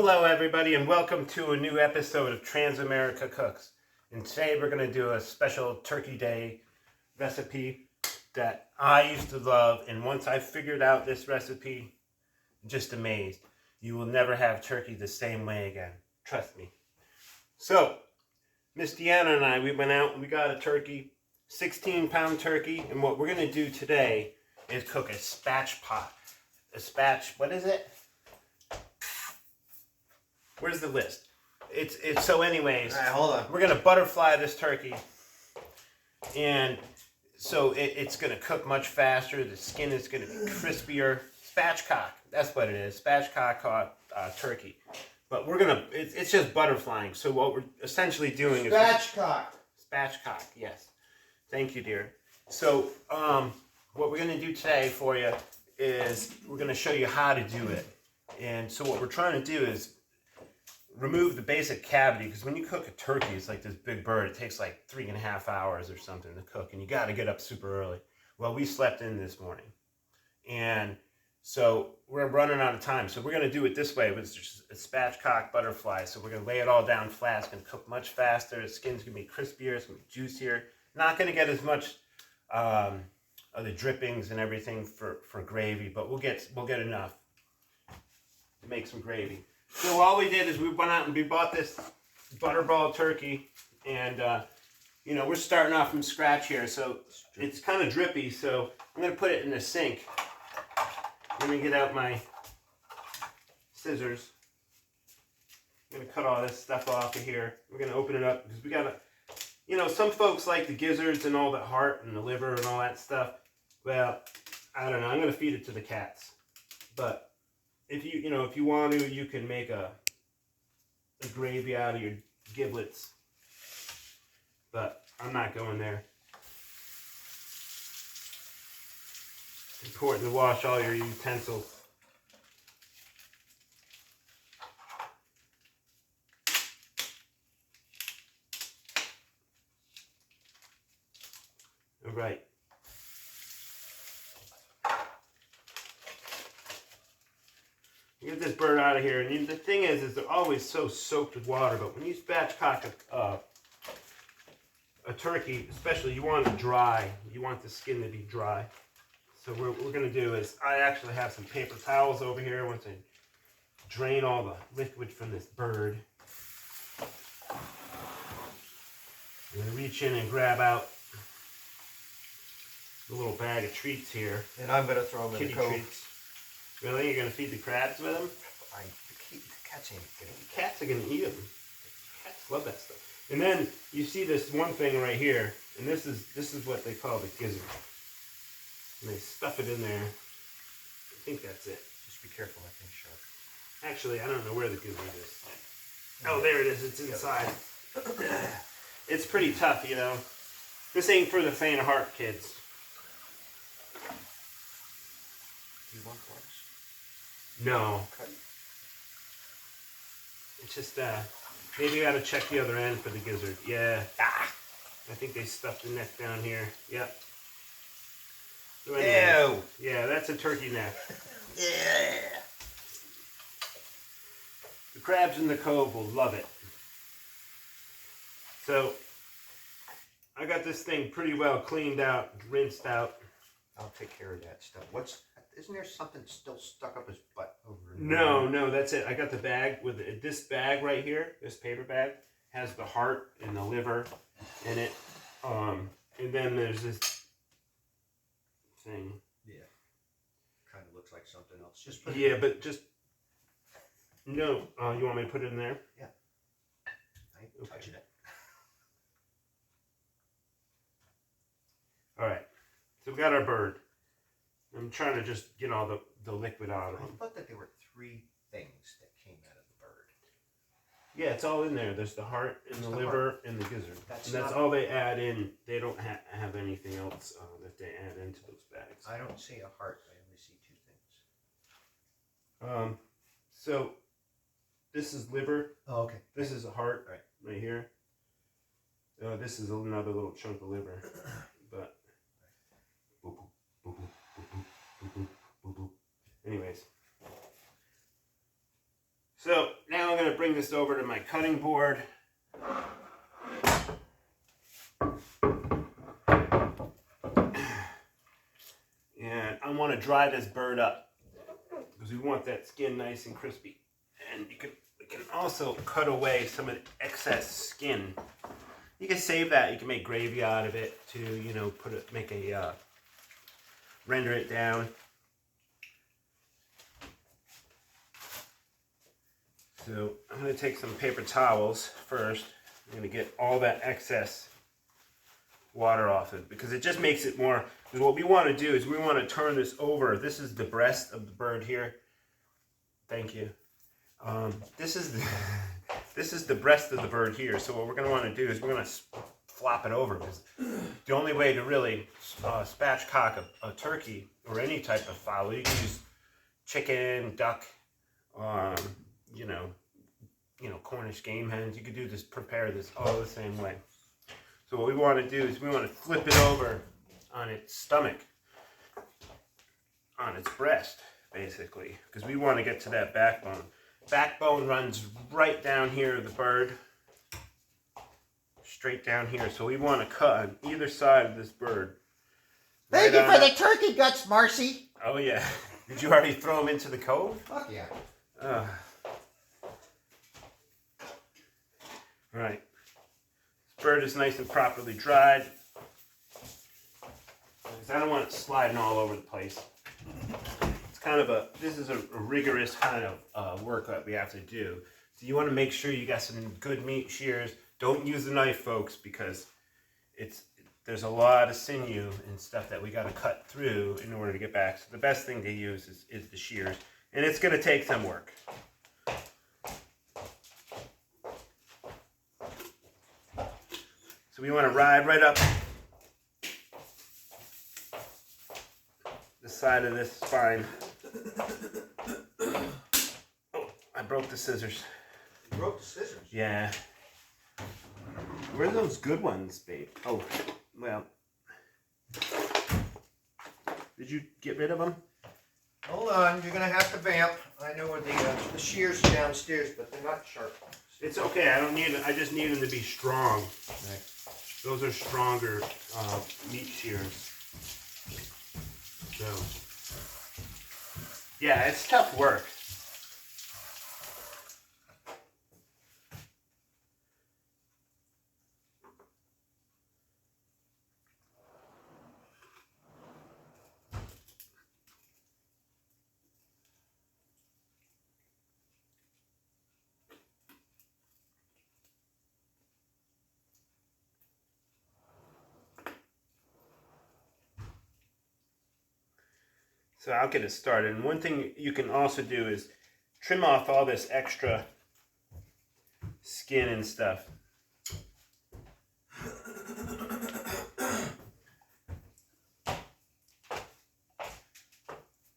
Hello everybody and welcome to a new episode of Transamerica Cooks. And today we're going to do a special Turkey Day recipe that I used to love, and once I figured out this recipe, I'm just amazed. You will never have turkey the same way again. Trust me. So, Miss Deanna and I, we went out and we got a turkey, 16-pound turkey, and what we're going to do today is cook a spatch pot. What is it? Where's the list? It's so anyways. All right, hold on. We're gonna butterfly this turkey, and so it's gonna cook much faster. The skin is gonna be crispier. Spatchcock, that's what it is. Spatchcock turkey. But we're gonna. It's just butterflying. So what we're essentially doing is Spatchcock. Spatchcock. Yes. Thank you, dear. So what we're gonna do today for you is we're gonna show you how to do it. And so what we're trying to do is remove the basic cavity, because when you cook a turkey, it's like this big bird. It takes like 3.5 hours or something to cook, and you got to get up super early. Well, we slept in this morning, and so we're running out of time. So we're going to do it this way with just a spatchcock butterfly. So we're going to lay it all down flat. It's going to cook much faster. The skin's going to be crispier. It's going to be juicier. Not going to get as much of the drippings and everything for gravy, but we'll get enough to make some gravy. So all we did is we went out and we bought this butterball turkey, and you know, we're starting off from scratch here, so it's kind of drippy. So I'm gonna put it in the sink. Let me get out my scissors. I'm gonna cut all this stuff off of here. We're gonna open it up because we gotta, you know, some folks like the gizzards and all the heart and the liver and all that stuff. Well, I don't know. I'm gonna feed it to the cats, but if you want to, you can make a gravy out of your giblets, but I'm not going there. It's important to wash all your utensils. All right. Get this bird out of here. And the thing is they're always so soaked with water. But when you spatchcock a turkey, especially, you want it dry. You want the skin to be dry. So what we're going to do is, I actually have some paper towels over here. Once I drain all the liquid from this bird, I'm going to reach in and grab out the little bag of treats here. And I'm going to throw them in the cove. Treats. Really? You're going to feed the crabs with them? The cats ain't getting them. Cats are going to eat them. Cats love that stuff. And then you see this one thing right here, and this is what they call the gizzard. And they stuff it in there. I think that's it. Just be careful, that thing's sharp. Actually, I don't know where the gizzard is. Oh, there it is. It's inside. It's pretty tough, you know. This ain't for the faint of heart, kids. Do you want gloves? No. Okay. It's just, maybe you gotta check the other end for the gizzard. Yeah. I think they stuffed the neck down here. Yep. So anyway, Ew. yeah, that's a turkey neck. Yeah. The crabs in the cove will love it. So, I got this thing pretty well cleaned out, rinsed out. I'll take care of that stuff. Isn't there something still stuck up his butt over there? No, that's it. I got the bag with it. This bag right here, this paper bag, has the heart and the liver in it. And then there's this thing. Yeah. Kind of looks like something else. Just put it Yeah, but just no. You want me to put it in there? Yeah. I ain't touching it. All right. So we got our bird. I'm trying to just get all the liquid out of I them. thought that there were 3 things that came out of the bird. Yeah, it's all in there. There's the heart and the liver and the gizzard. That's That's all they add in. They don't have anything else that they add into those bags. I don't see a heart. I only see 2 things. So this is liver. Oh, okay. This is a heart Right. right here. This is another little chunk of liver. But anyways, So now I'm going to bring this over to my cutting board. And I want to dry this bird up because we want that skin nice and crispy. And we can also cut away some of the excess skin. You can save that. You can make gravy out of it to, you know, render it down. So I'm going to take some paper towels first. I'm going to get all that excess water off it because it just makes it more. Because what we want to do is we want to turn this over. This is the breast of the bird here. Thank you. This is the breast of the bird here. So what we're going to want to do is we're going to flop it over because the only way to really spatchcock a turkey or any type of fowl, you can use chicken, duck, you know, Cornish game hens. You could do this, prepare this all the same way. So what we want to do is we want to flip it over on its stomach, on its breast, basically, because we want to get to that backbone. Backbone runs right down here of the bird, straight down here. So we want to cut on either side of this bird. Thank you for the turkey guts, Marcy. Oh yeah. Did you already throw them into the cove? Fuck yeah. All right. This bird is nice and properly dried. Because I don't want it sliding all over the place. It's kind of this is a rigorous kind of work that we have to do. So you want to make sure you got some good meat shears. Don't use the knife, folks, because there's a lot of sinew and stuff that we got to cut through in order to get back. So the best thing to use is the shears. And it's going to take some work. So we want to ride right up the side of this spine. Oh, I broke the scissors. You broke the scissors? Yeah. Where are those good ones, babe? Oh, well. Did you get rid of them? Hold on, you're gonna have to vamp. I know where the shears are downstairs, but they're not sharp. It's okay. I don't need it. I just need them to be strong. Right. Those are stronger meat shears. So, yeah, it's tough work. So I'll get it started. And one thing you can also do is trim off all this extra skin and stuff.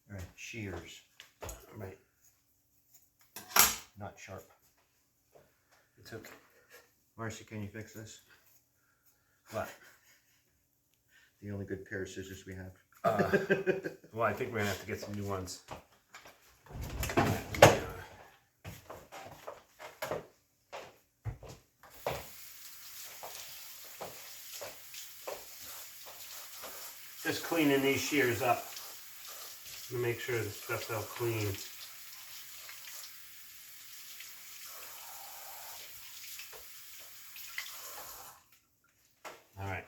Right, shears. Right. Not sharp. It's okay. Marcy, can you fix this? What? The only good pair of scissors we have. Well, I think we're going to have to get some new ones. Just cleaning these shears up to make sure the stuff's all clean. All right.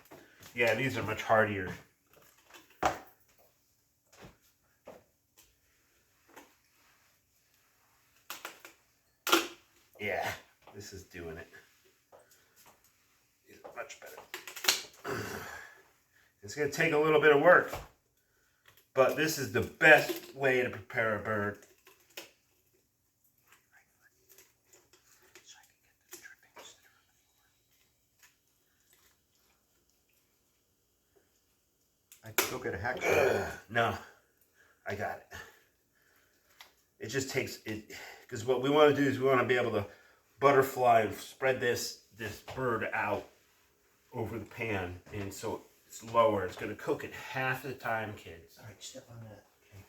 Yeah, these are much hardier. Yeah, this is doing it. These are much better. It's going to take a little bit of work, but this is the best way to prepare a bird. I could go get a hacksaw. No, I got it. It just takes it, because what we want to do is we want to be able to butterfly and spread this bird out over the pan, and so it's lower. It's going to cook it half the time, kids. All right, step on that. Okay.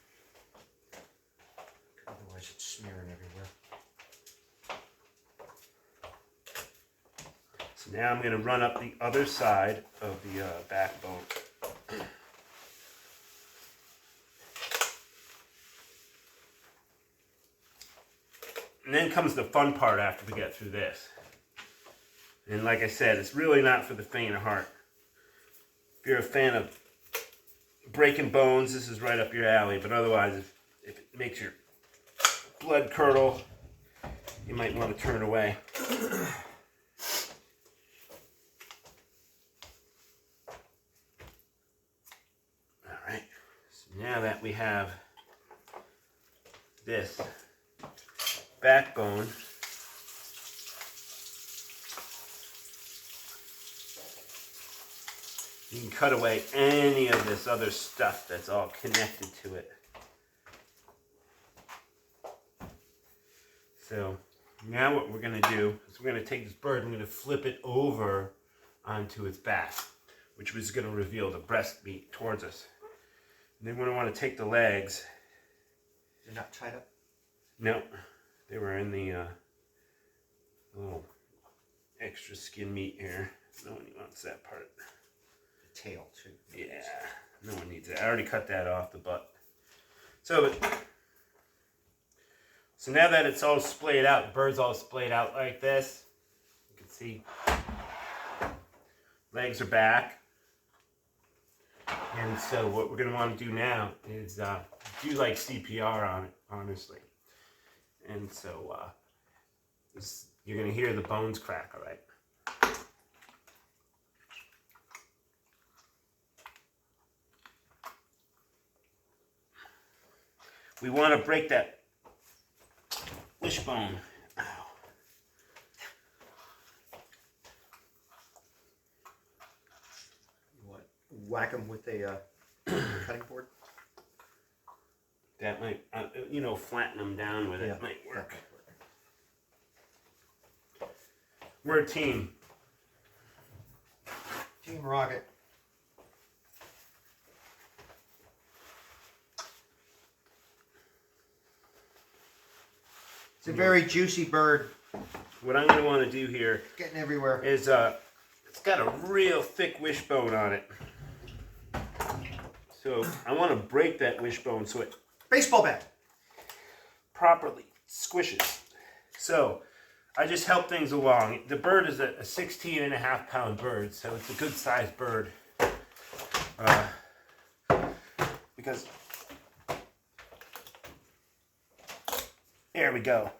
Otherwise, it's smearing everywhere. Now I'm going to run up the other side of the backbone. And then comes the fun part after we get through this. And like I said, it's really not for the faint of heart. If you're a fan of breaking bones, this is right up your alley. But otherwise, if it makes your blood curdle, you might want to turn away. Alright, so now that we have this backbone, you can cut away any of this other stuff that's all connected to it. So now what we're going to do is we're going to take this bird and we're going to flip it over onto its back, which is going to reveal the breast meat towards us. And then we're going to want to take the legs. They're not tied up? No, they were in the little extra skin meat here. No one wants that part. The tail, too. Yeah, no one needs it. I already cut that off the butt. So now that it's all splayed out, the bird's all splayed out like this, you can see legs are back. And so what we're going to want to do now is do like CPR on it, honestly. And so you're going to hear the bones crack, all right? We want to break that wishbone. Ow. What? Whack them with a cutting board? That might, flatten them down with it might work. We're a team. Team Rocket. It's a very juicy bird. What I'm going to want to do here Getting everywhere. is it's got a real thick wishbone on it. So I want to break that wishbone so it Baseball bat. properly squishes. So I just help things along. The bird is a 16.5-pound bird, so it's a good sized bird. Because there we go.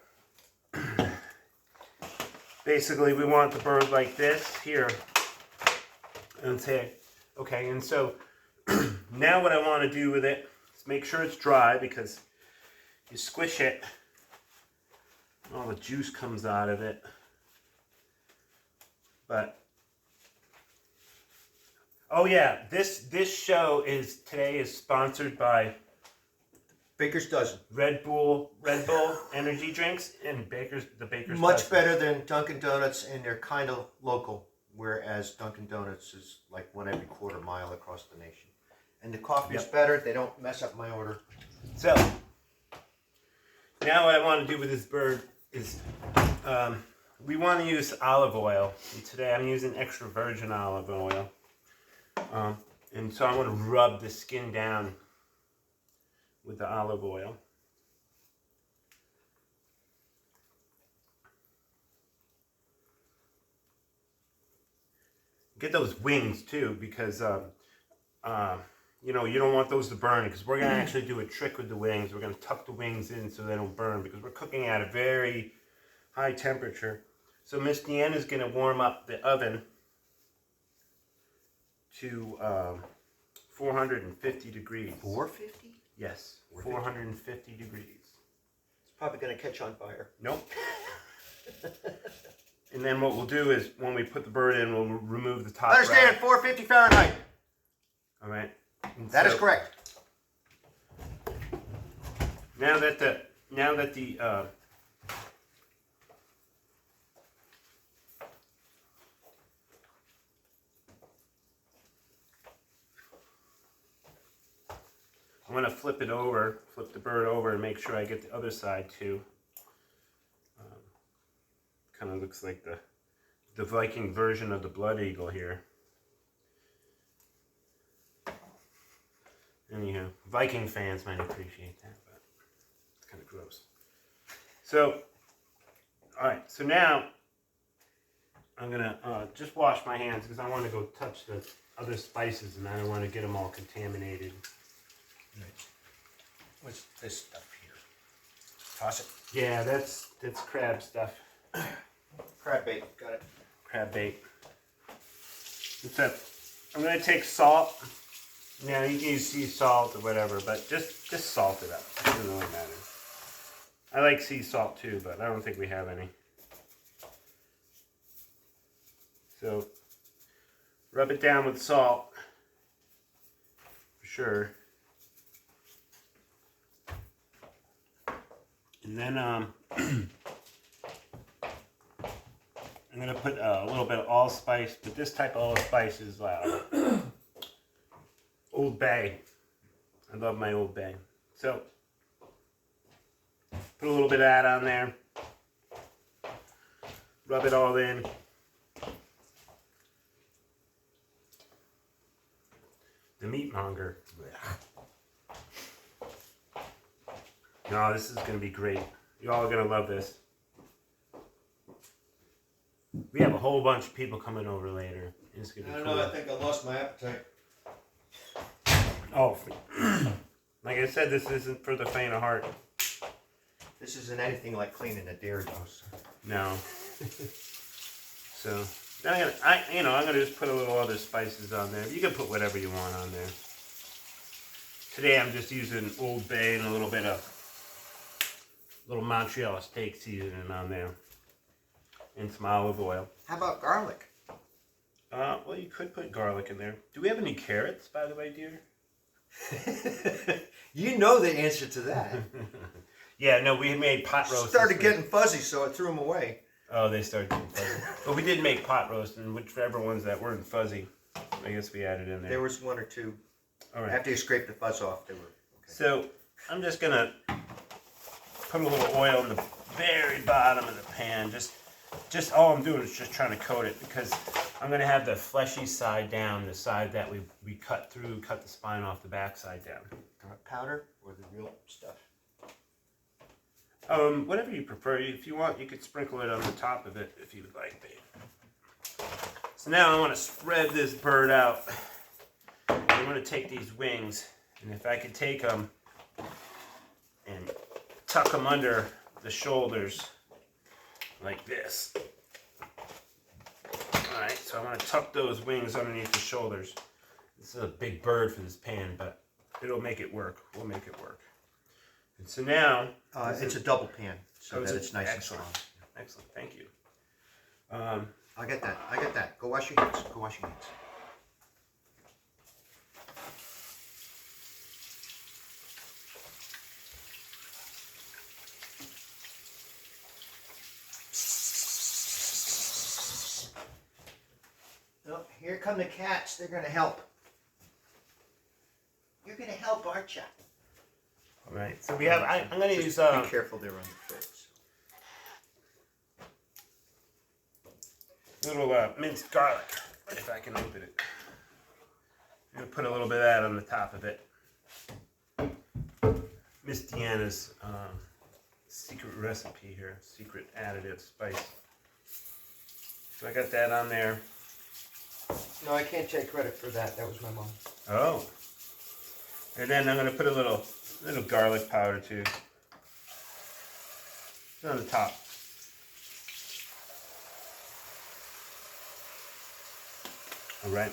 Basically, we want the bird like this here. And say, okay, and so now what I want to do with it is make sure it's dry, because you squish it, all the juice comes out of it. But oh yeah, this show today is sponsored by Baker's Dozen. Red Bull energy drinks and Baker's Much Dozen. better than Dunkin' Donuts, and they're kind of local, whereas Dunkin' Donuts is like one every quarter mile across the nation. And the coffee is better. They don't mess up my order. So now what I want to do with this bird is we want to use olive oil. And today I'm using extra virgin olive oil. And so I'm going to rub the skin down with the olive oil. Get those wings too, because you don't want those to burn, because we're going to actually do a trick with the wings. We're going to tuck the wings in so they don't burn, because we're cooking at a very high temperature. So Miss Deanna is going to warm up the oven to 450 degrees. 450? Yes, 450 degrees. It's probably going to catch on fire. Nope. And then what we'll do is, when we put the bird in, we'll remove the top Understand, wrap. 450 Fahrenheit. All right. And That is so, correct. Now that the I'm going to flip the bird over, and make sure I get the other side too. Kind of looks like the the Viking version of the Blood Eagle here. Anyhow, Viking fans might appreciate that, but it's kind of gross. So, alright, so now I'm going to just wash my hands because I want to go touch the other spices and I don't want to get them all contaminated. What's this stuff here? Toss it. Yeah, that's crab stuff. Crab bait. Got it. Crab bait. Except, I'm going to take salt. Now, you can use sea salt or whatever, but just salt it up. It doesn't really matter. I like sea salt too, but I don't think we have any. So, rub it down with salt. For sure. And then, I'm going to put a little bit of allspice, but this type of allspice is Old Bay. I love my Old Bay. So, put a little bit of that on there. Rub it all in. The meatmonger. No, this is going to be great. You're all going to love this. We have a whole bunch of people coming over later. It's going to be cool. I think I lost my appetite. Oh, like I said, this isn't for the faint of heart. This isn't anything like cleaning a dairy house. No. So, I'm gonna just put a little other spices on there. You can put whatever you want on there. Today I'm just using Old Bay and a little bit of little Montreal steak seasoning on there, and some olive oil. How about garlic? Well, you could put garlic in there. Do we have any carrots, by the way, dear? You know the answer to that. Yeah, no, we made pot roast. Started getting fuzzy, so I threw them away. Oh, they started getting fuzzy. But we did make pot roast, and whichever ones that weren't fuzzy, I guess we added in there. There was one or two. All right. After you scraped the fuzz off, they were okay. So I'm just gonna put a little oil in the very bottom of the pan. Just all I'm doing is just trying to coat it because I'm gonna have the fleshy side down, the side that we cut the spine off the back side down. Powder or the real stuff? Whatever you prefer. If you want, you could sprinkle it on the top of it if you would like, babe. So now I want to spread this bird out. I'm going to take these wings, and if I could take them and tuck them under the shoulders like this. Alright, so I'm going to tuck those wings underneath the shoulders. This is a big bird for this pan, but it'll make it work. We'll make it work. And so now... it's a double pan, so that it's nice excellent. and strong. Excellent, thank you. I get that. Go wash your hands. Go wash your hands. Oh, here come the cats. They're going to help. You're going to help, aren't you? All right, so we have, I'm going to use... Be careful there on the fritz. Little minced garlic, if I can open it. I'm going to put a little bit of that on the top of it. Miss Deanna's secret recipe here, secret additive spice. So I got that on there. No, I can't take credit for that. That was my mom. Oh. And then I'm going to put a little garlic powder too. It's on the top. All right.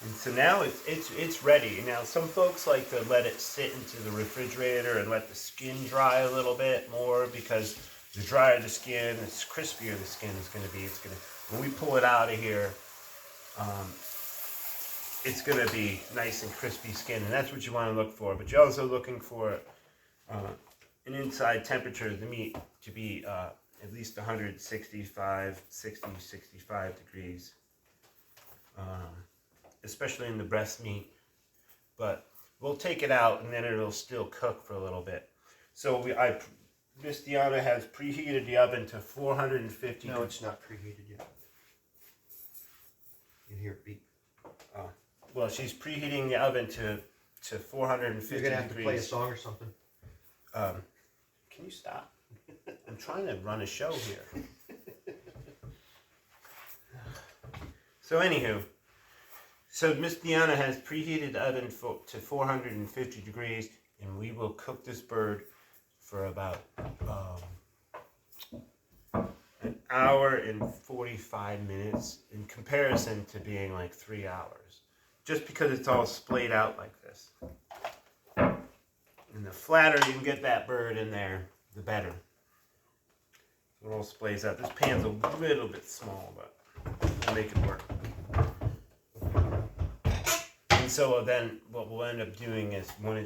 And so now it's ready. Now some folks like to let it sit into the refrigerator and let the skin dry a little bit more because the drier the skin, the crispier the skin is going to be. When we pull it out of here, it's going to be nice and crispy skin, and that's what you want to look for. But you're also looking for an inside temperature of the meat to be at least 165, 60, 65 degrees. Especially in the breast meat, but we'll take it out and then it'll still cook for a little bit. So Miss Deanna has preheated the oven to 450. No, it's not preheated yet. You hear beep. Well, she's preheating the oven to 450 You're gonna have to play a degrees. song or something. Can you stop? I'm trying to run a show here. So anywho, so Miss Deanna has preheated the oven to 450 degrees, and we will cook this bird for about an hour and 45 minutes in comparison to being like 3 hours. Just because it's all splayed out like this. And the flatter you can get that bird in there, the better. It all splays out. This pan's a little bit small, but we'll make it work. And so then what we'll end up doing is when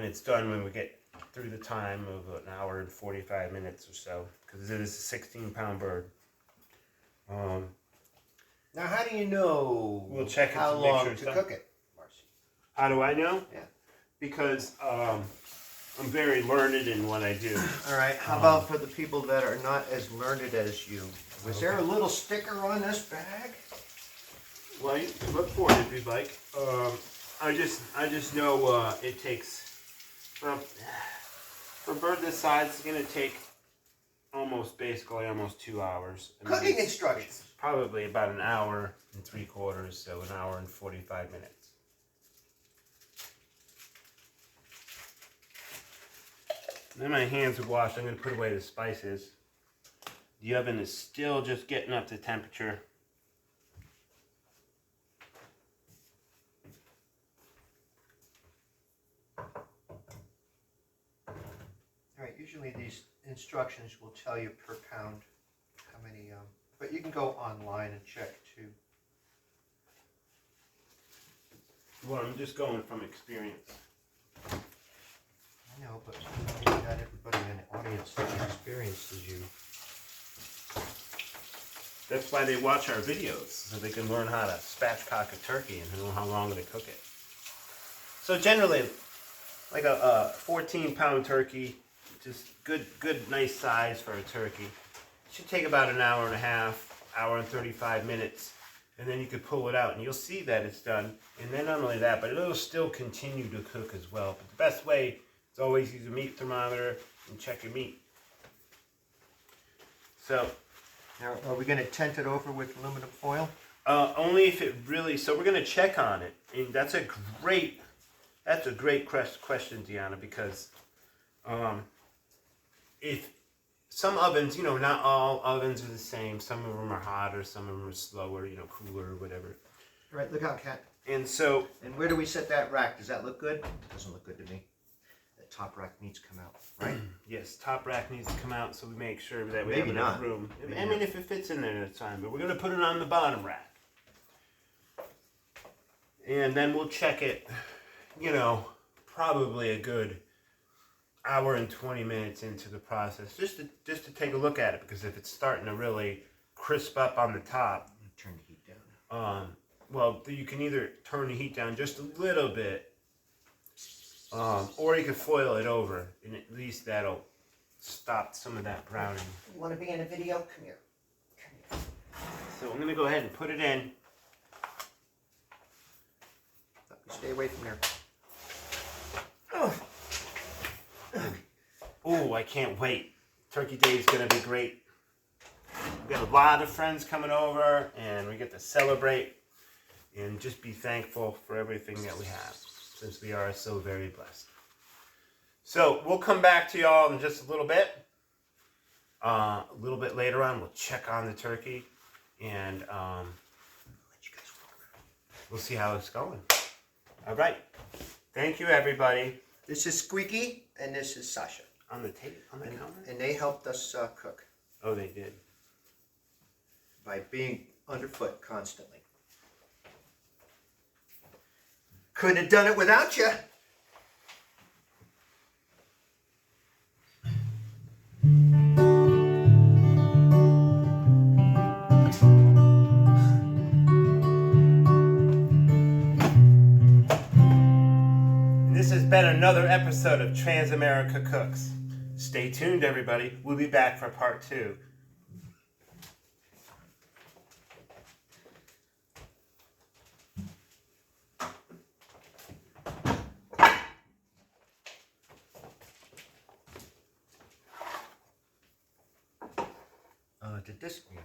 it's done, when we get through the time of an hour and 45 minutes or so, because it is a 16-pound bird. Now, how do you know We'll check it how to make long sure it's to done. cook it, Marcy? How do I know? Yeah. Because I'm very learned in what I do. All right. How about for the people that are not as learned as you? Was there a little sticker on this bag? Well, you can look for it if you'd like. I just know it takes. Well, for a bird this size, it's gonna take almost 2 hours. I mean, Cooking it's instructions. probably about an hour and 3/4, so an hour and 45 minutes. Then my hands are washed. I'm gonna put away the spices. The oven is still just getting up to temperature. All right. Usually these instructions will tell you per pound how many. But you can go online and check too. Well, I'm just going from experience. I know, but not everybody in the audience has experienced as you. That's why they watch our videos, so they can learn how to spatchcock a turkey and know how long to cook it. So generally, like a 14-pound turkey, just good, nice size for a turkey. Should take about an hour and a half, hour and 35 minutes, and then you could pull it out, and you'll see that it's done. And then not only that, but it'll still continue to cook as well. But the best way is always use a meat thermometer and check your meat. So. Now, are we going to tent it over with aluminum foil? Only if it really. So we're gonna check on it, and that's a great question, Deanna, because if some ovens, not all ovens are the same. Some of them are hotter, some of them are slower, cooler or whatever. All right. Look out, Cat. And so. And where do we set that rack? Does that look good? Doesn't look good to me. That top rack needs to come out, right? Yes, top rack needs to come out so we make sure that we Maybe have enough not. room. Maybe I mean, not. if it fits in there, that's fine. But we're gonna put it on the bottom rack, and then we'll check it. Probably a good hour and 20 minutes into the process, just to take a look at it, because if it's starting to really crisp up on the top, Turn the heat down. well, you can either turn the heat down just a little bit. Or you could foil it over, and at least that'll stop some of that browning. You want to be in a video? Come here. So I'm going to go ahead and put it in. Stay away from there. Oh, I can't wait. Turkey Day is going to be great. We've got a lot of friends coming over, and we get to celebrate and just be thankful for everything that we have, since we are so very blessed. So we'll come back to y'all in just a little bit. A little bit later on, we'll check on the turkey, and we'll see how it's going. All right. Thank you, everybody. This is Squeaky, and this is Sasha. On the table, on the counter? And they helped us cook Oh, they did. by being underfoot constantly. Couldn't have done it without you. This has been another episode of Transamerica Cooks. Stay tuned, everybody. We'll be back for part 2. to dis. Yeah.